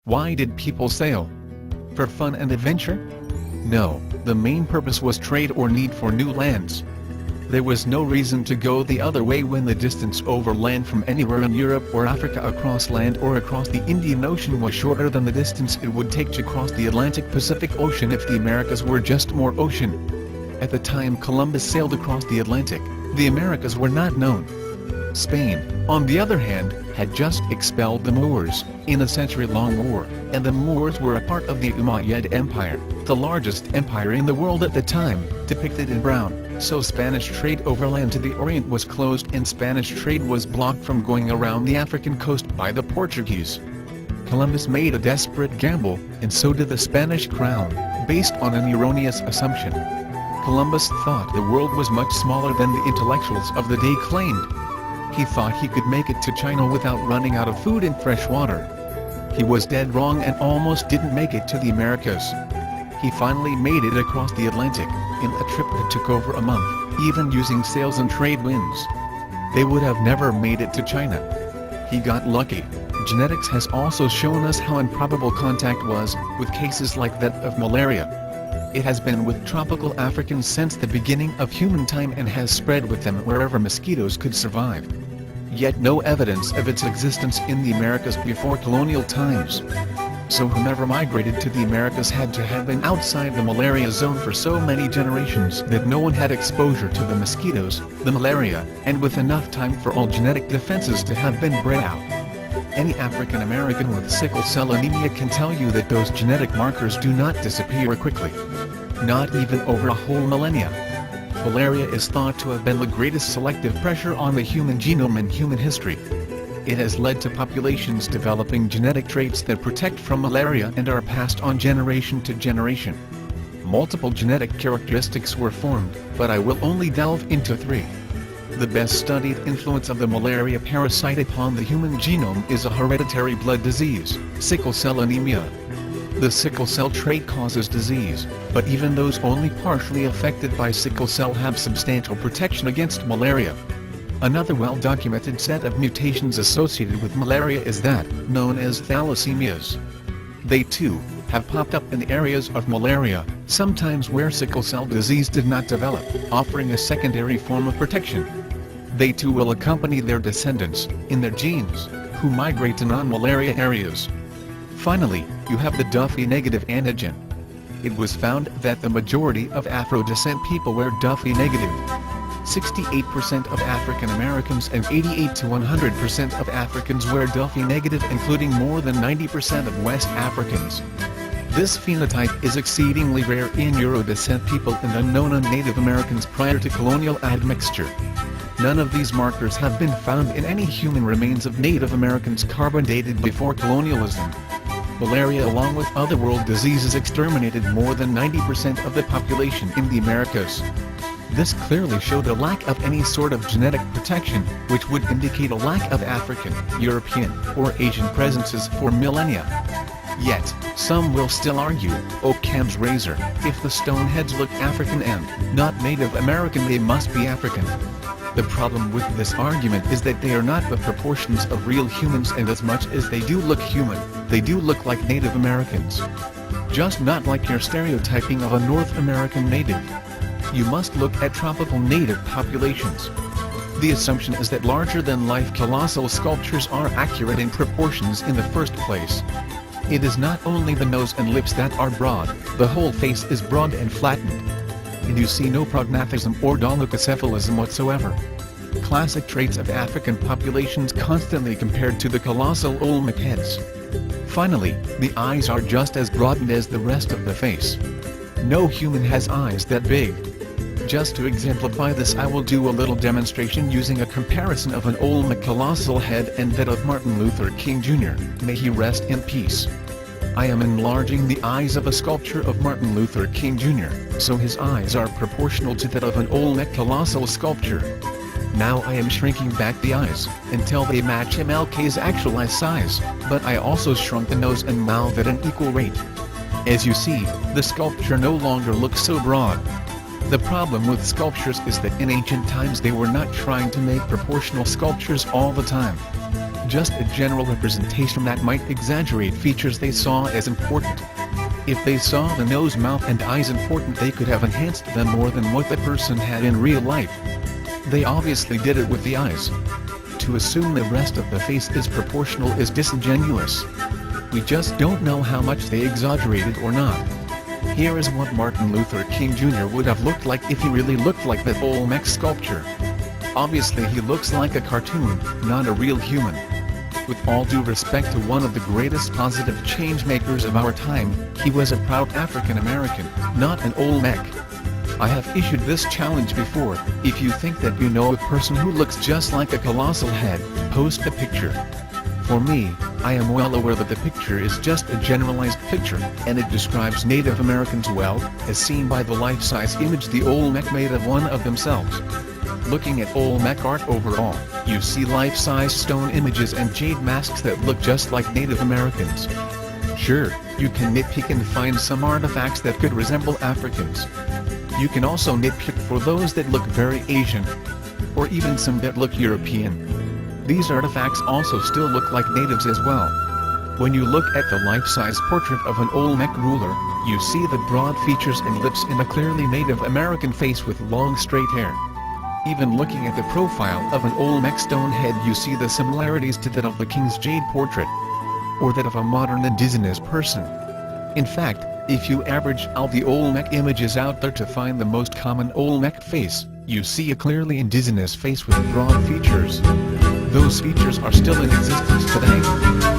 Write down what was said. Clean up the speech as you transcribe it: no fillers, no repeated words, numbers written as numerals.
Why did people sail? For fun and adventure? No, the main purpose was trade or need for new lands. There was no reason to go the other way when the distance overland from anywhere in Europe or Africa across land or across the Indian Ocean was shorter than the distance it would take to cross the Atlantic-Pacific Ocean if the Americas were just more ocean. At the time Columbus sailed across the Atlantic, the Americas were not known. Spain, on the other hand, had just expelled the Moors, in a century-long war, and the Moors were a part of the Umayyad Empire, the largest empire in the world at the time, depicted in brown, so Spanish trade overland to the Orient was closed and Spanish trade was blocked from going around the African coast by the Portuguese. Columbus made a desperate gamble, and so did the Spanish crown, based on an erroneous assumption. Columbus thought the world was much smaller than the intellectuals of the day claimed. He thought he could make it to China without running out of food and fresh water. He was dead wrong and almost didn't make it to the Americas. He finally made it across the Atlantic, in a trip that took over a month, even using sails and trade winds. They would have never made it to China. He got lucky. Genetics has also shown us how improbable contact was, with cases like that of malaria. It has been with tropical Africans since the beginning of human time and has spread with them wherever mosquitoes could survive. Yet no evidence of its existence in the Americas before colonial times. So whomever migrated to the Americas had to have been outside the malaria zone for so many generations that no one had exposure to the mosquitoes, the malaria, and with enough time for all genetic defenses to have been bred out. Any African American with sickle cell anemia can tell you that those genetic markers do not disappear quickly. Not even over a whole millennia. Malaria is thought to have been the greatest selective pressure on the human genome in human history. It has led to populations developing genetic traits that protect from malaria and are passed on generation to generation. Multiple genetic characteristics were formed, but I will only delve into 3. The best studied influence of the malaria parasite upon the human genome is a hereditary blood disease, sickle cell anemia. The sickle cell trait causes disease, but even those only partially affected by sickle cell have substantial protection against malaria. Another well-documented set of mutations associated with malaria is that, known as thalassemias. They too, have popped up in areas of malaria, sometimes where sickle cell disease did not develop, offering a secondary form of protection. They too will accompany their descendants, in their genes, who migrate to non-malaria areas. Finally, you have the Duffy-negative antigen. It was found that the majority of Afro-descent people were Duffy-negative. 68% of African Americans and 88 to 100% of Africans were Duffy-negative, including more than 90% of West Africans. This phenotype is exceedingly rare in Euro-descent people and unknown on Native Americans prior to colonial admixture. None of these markers have been found in any human remains of Native Americans carbon dated before colonialism. Malaria along with other world diseases exterminated more than 90% of the population in the Americas. This clearly showed a lack of any sort of genetic protection, which would indicate a lack of African, European, or Asian presences for millennia. Yet, some will still argue, Occam's razor, if the stoneheads look African and not Native American, they must be African. The problem with this argument is that they are not the proportions of real humans, and as much as they do look human, they do look like Native Americans. Just not like your stereotyping of a North American native. You must look at tropical native populations. The assumption is that larger-than-life colossal sculptures are accurate in proportions in the first place. It is not only the nose and lips that are broad, the whole face is broad and flattened. And you see no prognathism or dolichocephalism whatsoever. Classic traits of African populations constantly compared to the colossal Olmec heads. Finally, the eyes are just as broadened as the rest of the face. No human has eyes that big. Just to exemplify this, I will do a little demonstration using a comparison of an Olmec colossal head and that of Martin Luther King Jr., may he rest in peace. I am enlarging the eyes of a sculpture of Martin Luther King Jr., so his eyes are proportional to that of an Olmec colossal sculpture. Now I am shrinking back the eyes, until they match MLK's actualized size, but I also shrunk the nose and mouth at an equal rate. As you see, the sculpture no longer looks so broad. The problem with sculptures is that in ancient times they were not trying to make proportional sculptures all the time. just a general representation that might exaggerate features they saw as important. If they saw the nose, mouth and eyes important, they could have enhanced them more than what the person had in real life. They obviously did it with the eyes. To assume the rest of the face is proportional is disingenuous. We just don't know how much they exaggerated or not. Here is what Martin Luther King Jr. would have looked like if he really looked like that Olmec sculpture. Obviously he looks like a cartoon, not a real human. With all due respect to one of the greatest positive change makers of our time, he was a proud African American, not an Olmec. I have issued this challenge before. If you think that you know a person who looks just like a colossal head, post a picture. For me, I am well aware that the picture is just a generalized picture, and it describes Native Americans well, as seen by the life-size image the Olmec made of one of themselves. Looking at Olmec art overall, you see life-size stone images and jade masks that look just like Native Americans. Sure, you can nitpick and find some artifacts that could resemble Africans. You can also nitpick for those that look very Asian, or even some that look European. These artifacts also still look like natives as well. When you look at the life-size portrait of an Olmec ruler, you see the broad features and lips in a clearly Native American face with long straight hair. Even looking at the profile of an Olmec stone head, you see the similarities to that of the king's jade portrait, or that of a modern indigenous person. In fact, if you average all the Olmec images out there to find the most common Olmec face, you see a clearly indigenous face with broad features. Those features are still in existence today.